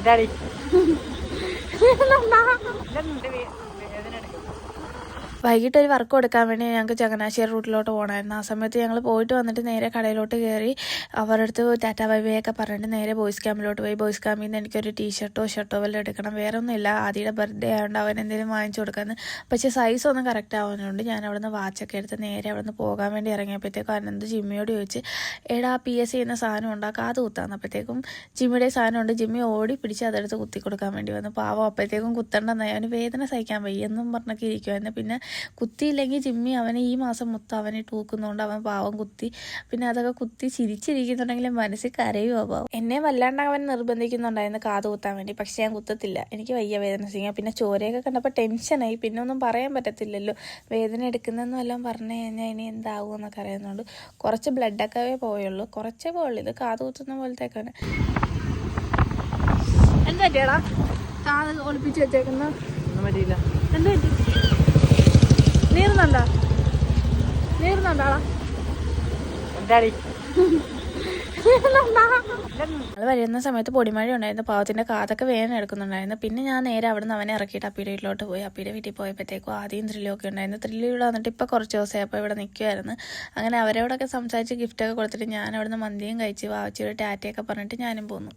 എന്താടി വൈകിട്ട് ഒരു വർക്ക് കൊടുക്കാൻ വേണ്ടി ഞങ്ങൾക്ക് ചങ്ങനാശ്ശേരി റൂട്ടിലോട്ട് പോകണമായിരുന്നു. ആ സമയത്ത് ഞങ്ങൾ പോയിട്ട് വന്നിട്ട് നേരെ കടയിലോട്ട് കയറി അവരുടെ അടുത്ത് ടാറ്റാ ബൈ ബൈ ഒക്കെ പറഞ്ഞിട്ട് നേരെ ബോയ്സ് ക്യാമ്പിലോട്ട് പോയി. ബോയ്സ് ക്യാമ്പിൽ നിന്ന് എനിക്കൊരു ടീഷർട്ടോ ഷർട്ടോ വല്ലതും എടുക്കണം. വേറെ ഒന്നുമില്ല, ആദ്യയുടെ ബർത്ത്ഡേ ആയതുകൊണ്ട് അവൻ എന്തെങ്കിലും വാങ്ങിച്ചു കൊടുക്കാമെന്ന്. പക്ഷേ സൈസ് ഒന്നും കറക്റ്റ് ആവുന്നതുകൊണ്ട് ഞാൻ അവിടെ നിന്ന് വാച്ചൊക്കെ എടുത്ത് നേരെ അവിടെ നിന്ന് പോകാൻ വേണ്ടി ഇറങ്ങിയപ്പോഴത്തേക്കും അനന്ത് ജിമ്മിയോട് ചോദിച്ച് എടാ PS ചെയ്യുന്ന സാധനം ഉണ്ടാക്കുക അത് കുത്താന്നപ്പോഴത്തേക്കും ജിമ്മിയുടെ സാധനമുണ്ട്. ജിമ്മി ഓടി പിടിച്ച് അതെടുത്ത് കുത്തി കൊടുക്കാൻ വേണ്ടി വന്നു. പാവം അപ്പോഴത്തേക്കും കുത്തണ്ടെന്നായി, അവന് വേദന സഹിക്കാൻ വയ്യ എന്നും പറഞ്ഞൊക്കെ ഇരിക്കുമായിരുന്നു. പിന്നെ കുത്തിയില്ലെങ്കിൽ ജിമ്മി അവനെ ഈ മാസം മൊത്തം അവനെ തൂക്കുന്നതുകൊണ്ട് അവൻ പാവം കുത്തി. പിന്നെ അതൊക്കെ കുത്തി ചിരിച്ചിരിക്കുന്നുണ്ടെങ്കിലും മനസ്സിൽ കരയുമോ പാവം. എന്നെ വല്ലാണ്ട് അവൻ നിർബന്ധിക്കുന്നുണ്ടായിരുന്നു കാത് കുത്താൻ വേണ്ടി. പക്ഷെ ഞാൻ കുത്തത്തില്ല, എനിക്ക് വയ്യ വേദന സഹിക്കാൻ. പിന്നെ ചോരയൊക്കെ കണ്ടപ്പോൾ ടെൻഷനായി. പിന്നെ ഒന്നും പറയാൻ പറ്റത്തില്ലല്ലോ, വേദന എടുക്കുന്നതെന്നും എല്ലാം പറഞ്ഞു കഴിഞ്ഞാൽ ഇനി എന്താകും എന്നൊക്കെ അറിയുന്നുണ്ട്. കുറച്ച് ബ്ലഡൊക്കെ പോയുള്ളൂ, കുറച്ചേ പോയുള്ളൂ. ഇത് കാത് കുത്തുന്ന പോലത്തേക്കാണ്. എന്താ പറ്റിയടാ കാത് ഒളിപ്പിച്ച് വെച്ചേക്കുന്ന? ഒന്നും പറ്റിയില്ല. എന്താ പറ്റി? നീറുന്നുണ്ടാളാ? എന്താടി ഞങ്ങൾ വരുന്ന സമയത്ത് പൊടിമഴ ഉണ്ടായിരുന്നു. പാവത്തിൻ്റെ കാതൊക്കെ വേദന എടുക്കുന്നുണ്ടായിരുന്നു. പിന്നെ ഞാൻ നേരെ അവിടെ നിന്ന് അവനെ ഇറക്കിയിട്ട് അപ്പിയുടെ വീട്ടിലോട്ട് പോയി. അപ്പിയുടെ വീട്ടിൽ പോയപ്പോഴത്തേക്കും ആദ്യം ത്രില്ലൊക്കെ ഉണ്ടായിരുന്നു. ത്രില്ല് ഇവിടെ വന്നിട്ട് ഇപ്പോൾ കുറച്ച് ദിവസമായപ്പോൾ ഇവിടെ നിൽക്കുമായിരുന്നു. അങ്ങനെ അവരോടൊക്കെ സംസാരിച്ച് ഗിഫ്റ്റൊക്കെ കൊടുത്തിട്ട് ഞാൻ അവിടെ നിന്ന് മന്തിയും കഴിച്ച് വാവച്ചിയുടെ ടാറ്റയൊക്കെ പറഞ്ഞിട്ട് ഞാനും പോന്നു.